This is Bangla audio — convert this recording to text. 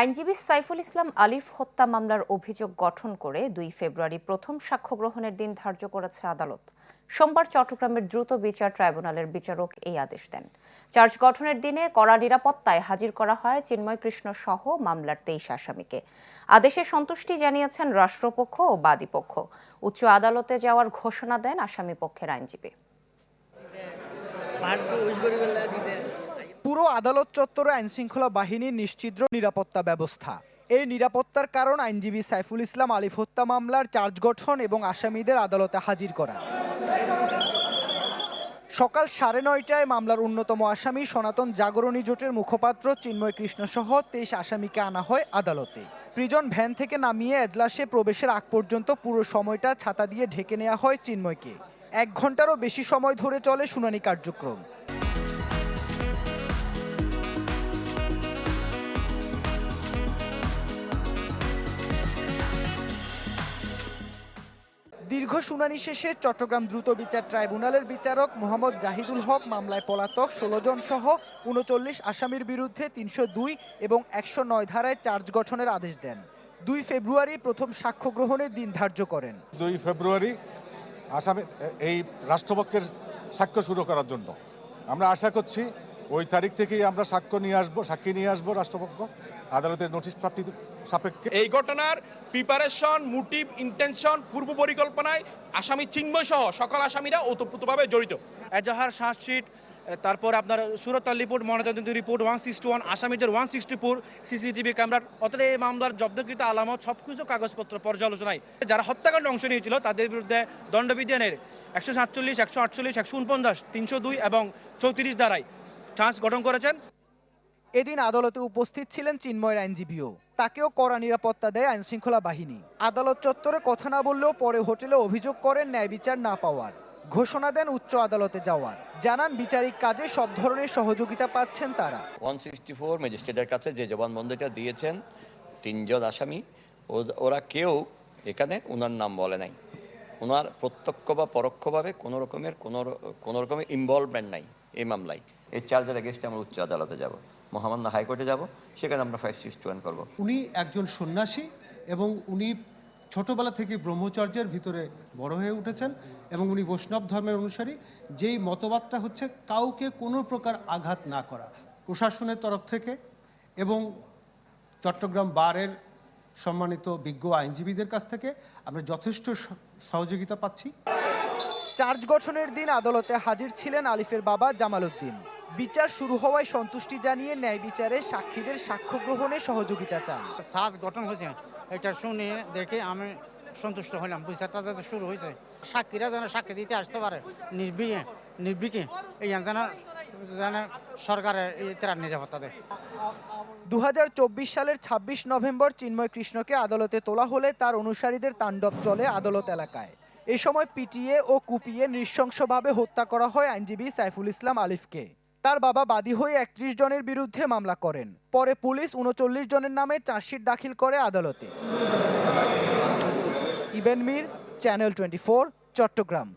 আইনজীবী সাইফুল ইসলাম আলিফ হত্যা মামলার অভিযোগ গঠন করে ২ ফেব্রুয়ারি প্রথম সাক্ষ্য গ্রহণের দিন ধার্য করেছে আদালত। সোমবার চট্টগ্রামের দ্রুত বিচার ট্রাইব্যুনালের বিচারক এই আদেশ দেন। চার্জ গঠনের দিনে কড়া নিরাপত্তায় হাজির করা হয় চিন্ময় কৃষ্ণ সহ মামলার ২৩ আসামিকে। আদেশে সন্তুষ্টি জানিয়েছেন রাষ্ট্রপক্ষ ও বাদীপক্ষ। উচ্চ আদালতে যাওয়ার ঘোষণা দেন আসামি পক্ষের আইনজীবী। পুরো আদালত চত্বরে আইনশৃঙ্খলা বাহিনীর নিশ্ছিদ্র নিরাপত্তা ব্যবস্থা। এই নিরাপত্তার কারণ আইনজীবী সাইফুল ইসলাম আলিফ হত্যা মামলার চার্জ গঠন এবং আসামিদের আদালতে হাজির করা। সকাল 9:30টায় মামলার অন্যতম আসামি সনাতন জাগরণী জোটের মুখপাত্র চিন্ময় কৃষ্ণ সহ 23 আসামিকে আনা হয় আদালতে। প্রিজন ভ্যান থেকে নামিয়ে এজলাসে প্রবেশের আগ পর্যন্ত পুরো সময়টা ছাতা দিয়ে ঢেকে নেওয়া হয় চিন্ময়কে। 1 ঘন্টারও বেশি সময় ধরে চলে শুনানি কার্যক্রম। দীর্ঘ শুনানি শেষে চট্টগ্রাম দ্রুত বিচার ট্রাইব্যুনালের বিচারক মোহাম্মদ জাহিদুল হক মামলায় পলাতক 16 জন সহ 39 আসামির বিরুদ্ধে 302 এবং 109 ধারায় চার্জ গঠনের আদেশ দেন। 2 ফেব্রুয়ারি প্রথম সাক্ষ্য গ্রহণের দিন ধার্য করেন। 2 ফেব্রুয়ারি আসামি এই রাষ্ট্রপক্ষের সাক্ষ্য শুরু করার জন্য আমরা আশা করছি ওই তারিখ থেকেই আমরা সাক্ষী নিয়ে আসবো রাষ্ট্রপক্ষ আদালতের নোটিশ প্রাপ্তি সাপেক্ষে। এই ঘটনার প্রিপারেশন, মোটিভ, ইন্টেনশন, পূর্ব পরিকল্পনায় আসামি চিন্ময় সহ সকল আসামিরা ওতপ্রোতভাবে জড়িত। এজাহার চার্জশিট, তারপর আপনার সুরতাল রিপোর্ট, ময়নাতদন্ত রিপোর্ট 161, আসামিদের 164, সিসিটিভি ক্যামেরা, অর্থাৎ এই মামলার জব্দকৃত আলামত সবকিছু কাগজপত্র পর্যালোচনায় যারা হত্যাকাণ্ডে অংশ নিয়েছিল তাদের বিরুদ্ধে দণ্ডবিধানের 147, 148, 149, 302 এবং 34 ধারায় চার্জ গঠন করেছেন। এদিন আদালতে উপস্থিত ছিলেন চিন্ময়ের আইনজীবীও। তাকেও কড়া নিরাপত্তা দেয় আইনশৃঙ্খলা বাহিনী। আদালত চত্বরে কথা না বললেও পরে হোটেলে অভিযোগ করেন ন্যায় বিচার না পাওয়ার। ঘোষণা দেন উচ্চ আদালতে যাওয়ার। জানান বিচারিক কাজে সব ধরনের সহযোগিতা পাচ্ছেন তারা। 164 ম্যাজিস্ট্রেটের কাছে যে জবানবন্দিটা দিয়েছেন 3 জন আসামি, ওরা কেউ এখানে ওনার নাম বলে নাই। ওনার প্রত্যক্ষ বা পরোক্ষভাবে কোনো রকমের ইনভলভমেন্ট নাই এই মামলায়। এই চার্জের এগেইনস্টে আমরা উচ্চ আদালতে যাব, মহামান্য হাইকোর্টে যাব, সেখানে আমরা 561 করব। উনি একজন সন্ন্যাসী এবং উনি ছোটবেলা থেকে ব্রহ্মচর্যের ভিতরে বড় হয়ে উঠেছেন এবং উনি বৈষ্ণব ধর্মের অনুসারী। যেই মতবাদটা হচ্ছে কাউকে কোনো প্রকার আঘাত না করা। প্রশাসনের তরফ থেকে এবং চট্টগ্রাম বারের সম্মানিত বিজ্ঞ আইনজীবীদের কাছ থেকে আমরা যথেষ্ট সহযোগিতা পাচ্ছি। চার্জ গঠনের দিন আদালতে হাজির ছিলেন আলিফের বাবা জামাল উদ্দিন। বিচার শুরু হওয়ায় সন্তুষ্টি জানিয়ে ন্যায় বিচারে সাক্ষীদের সাক্ষ্য গ্রহণে সহযোগিতা চান। চার্জ গঠন হয়েছে, এটা শুনে দেখে আমি সন্তুষ্ট হলাম। বিচারটা যাতে শুরু হয়েছে, সাক্ষীরা যেন সাক্ষী দিতে আসতে পারে নির্বিকে এই যেন সরকারের তারা নিরাপত্তা দেয়। 2024 সালের 26 নভেম্বর চিন্ময় কৃষ্ণকে আদালতে তোলা হলে তার অনুসারীদের তাণ্ডব চলে আদালত এলাকায়। এ সময় পিটিয়ে ও কুপিয়ে নৃশংসভাবে হত্যা করা হয় আইনজীবী সাইফুল ইসলাম আলিফকে। তার বাবা বাদী হয়ে 31 জনের বিরুদ্ধে মামলা করেন। পরে পুলিশ 39 জনের নামে চার্জশিট দাখিল করে আদালতে। ইবেন মীর, চ্যানেল 24, চট্টগ্রাম।